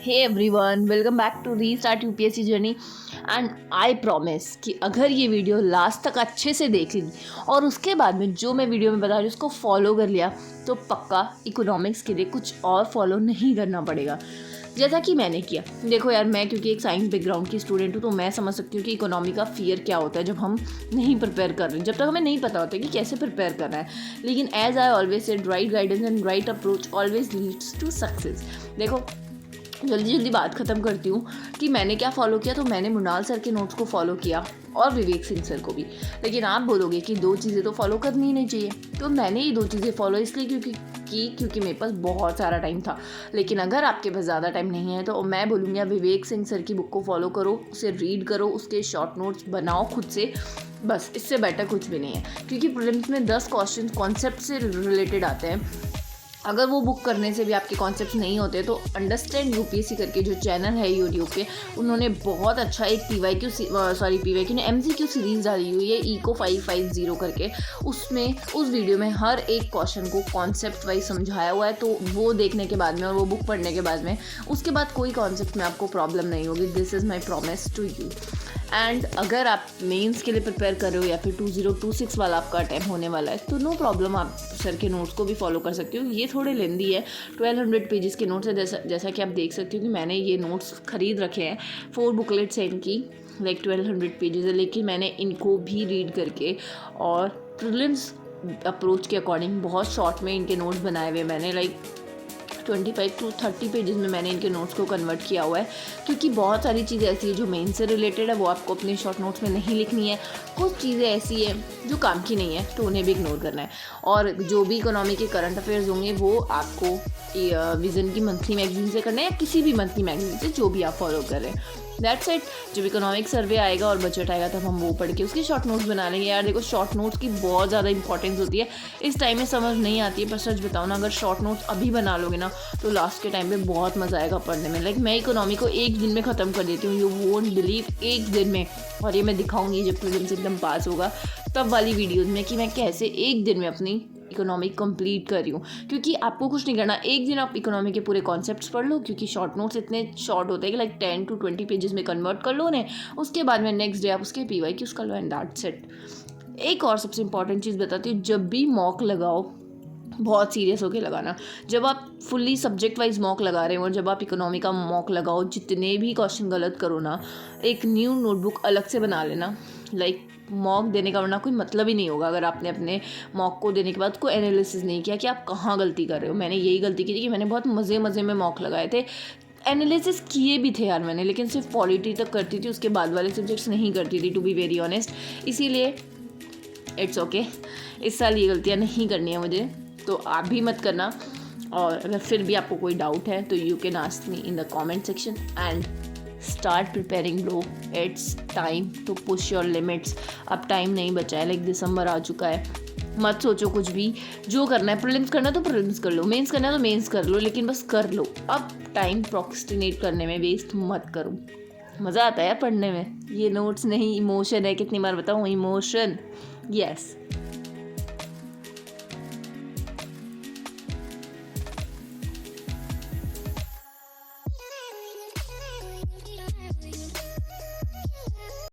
Hey everyone, welcome back to restart UPSC journey. And I promise कि अगर ये video last तक अच्छे से देख ली और उसके बाद में जो मैं वीडियो में बता रही हूँ उसको फॉलो कर लिया तो पक्का इकोनॉमिक्स के लिए कुछ और फॉलो नहीं करना पड़ेगा, जैसा कि मैंने किया। देखो यार, मैं क्योंकि एक साइंस बैकग्राउंड की स्टूडेंट हूँ तो मैं समझ सकती हूँ कि इकोनॉमी का फियर क्या होता है जब हम नहीं प्रिपेयर कर रहे हैं, जब तक हमें नहीं पता होता कि कैसे प्रिपेयर करना है। लेकिन as I always said, right guidance and right approach always leads to success. देखो, जल्दी जल्दी बात ख़त्म करती हूँ कि मैंने क्या फ़ॉलो किया। तो मैंने मृणाल सर के नोट्स को फॉलो किया और विवेक सिंह सर को भी। लेकिन आप बोलोगे कि दो चीज़ें तो फॉलो करनी ही नहीं चाहिए, तो मैंने ये दो चीज़ें फॉलो इसलिए क्योंकि मेरे पास बहुत सारा टाइम था। लेकिन अगर आपके पास ज़्यादा टाइम नहीं है तो मैं बोलूँगी आप विवेक सिंह सर की बुक को फॉलो करो, उसे रीड करो, उसके शॉर्ट नोट्स बनाओ खुद से। बस इससे बेटर कुछ भी नहीं है, क्योंकि प्रीलिम्स में 10 क्वेश्चन कॉन्सेप्ट से रिलेटेड आते हैं। अगर वो बुक करने से भी आपके कॉन्सेप्ट्स नहीं होते तो अंडरस्टैंड यूपीएससी करके जो चैनल है यूट्यूब पे, उन्होंने बहुत अच्छा एक पीवाईक्यू ने एमसीक्यू सीरीज़ डाली हुई है इको 550 करके। उसमें उस वीडियो में हर एक क्वेश्चन को कॉन्सेप्ट वाइज समझाया हुआ है। तो वो देखने के बाद में और वो बुक पढ़ने के बाद में उसके बाद कोई कॉन्सेप्ट में आपको प्रॉब्लम नहीं होगी। This is my promise to you. And अगर आप मेंस के लिए प्रिपेयर कर रहे हो या फिर 2026 वाला आपका अटैम्प्ट होने वाला है तो नो प्रॉब्लम, आप सर के नोट्स को भी फॉलो कर सकते हो। ये थोड़े लेंदी है, 1200 पेजेस के नोट्स है। जैसा कि आप देख सकते हो कि मैंने ये नोट्स ख़रीद रखे हैं, 4 बुकलेट्स हैं इनकी, 1200 पेजेस है। लेकिन मैंने इनको भी रीड करके और प्रीलिम्स अप्रोच के अकॉर्डिंग बहुत शॉर्ट में इनके नोट्स बनाए हुए मैंने 25 to 30 पेजेस में मैंने इनके नोट्स को कन्वर्ट किया हुआ है। क्योंकि बहुत सारी चीज़ें ऐसी है जो मेन से रिलेटेड है, वो आपको अपने शॉर्ट नोट्स में नहीं लिखनी है। कुछ चीज़ें ऐसी है जो काम की नहीं है तो उन्हें भी इग्नोर करना है। और जो भी इकोनॉमी के करंट अफेयर्स होंगे वो आपको विज़न की मंथली मैगजीन से करना है या किसी भी मंथली मैगजीन से, जो भी आप फॉलो कर रहे हैं। That's it. जब इकोनॉमिक सर्वे आएगा और बजट आएगा तब हम वो पढ़ के उसके शॉर्ट नोट्स बना लेंगे। यार देखो, शॉर्ट नोट्स की बहुत ज़्यादा इंपॉर्टेंस होती है। इस टाइम में समझ नहीं आती है, पर सच बताओ ना, अगर शॉर्ट नोट्स अभी बना लोगे ना तो लास्ट के टाइम में बहुत मज़ा आएगा पढ़ने में। मैं इकोनॉमी को एक दिन में ख़त्म कर देती हूँ, यू वोंट बिलीव, एक दिन में। और ये मैं दिखाऊंगी जब प्रीलिम्स एकदम पास होगा तब वाली वीडियोज़ में कि मैं कैसे एक दिन में अपनी इकोनॉमी कंप्लीट कर रही हूँ। क्योंकि आपको कुछ नहीं करना, एक दिन आप इकोनॉमी के पूरे कॉन्सेप्ट्स पढ़ लो, क्योंकि शॉर्ट नोट्स इतने शॉर्ट होते हैं कि 10 to 20 पेजेस में कन्वर्ट कर लो उन्हें। उसके बाद में नेक्स्ट डे आप उसके पीवाईक्यूज कर लो एंड दैट्स इट। एक और सबसे इंपॉर्टेंट चीज़ बताती हूँ, जब भी मॉक लगाओ बहुत सीरियस होकर लगाना। जब आप फुल्ली सब्जेक्ट वाइज मॉक लगा रहे हो और जब आप इकोनॉमी का मॉक लगाओ, जितने भी क्वेश्चन गलत करो ना, एक न्यू नोटबुक अलग से बना लेना। मॉक देने का वरना कोई मतलब ही नहीं होगा अगर आपने अपने मॉक को देने के बाद कोई एनालिसिस नहीं किया कि आप कहाँ गलती कर रहे हो। मैंने यही गलती की थी कि मैंने बहुत मज़े में मॉक लगाए थे, एनालिसिस किए भी थे यार मैंने, लेकिन सिर्फ पॉलिटी तक करती थी, उसके बाद वाले सब्जेक्ट्स नहीं करती थी, टू बी वेरी ऑनेस्ट। इसीलिए इट्स ओके, इस साल ये गलतियाँ नहीं करनी है मुझे, तो आप भी मत करना। और अगर फिर भी आपको कोई डाउट है तो you can ask me in the comment section and start preparing bro. It's time to push your limits. अब टाइम नहीं बचा है, दिसंबर आ चुका है। मत सोचो कुछ भी, जो करना है, प्रीलिम्स करना है तो प्रीलिम्स कर लो, मेंस करना है तो मेंस कर लो, लेकिन बस कर लो। अब टाइम प्रोक्रेस्टिनेट करने में वेस्ट मत करो। मज़ा आता है पढ़ने में। ये नोट्स नहीं, इमोशन है। कितनी बार बताऊँ, इमोशन। यस।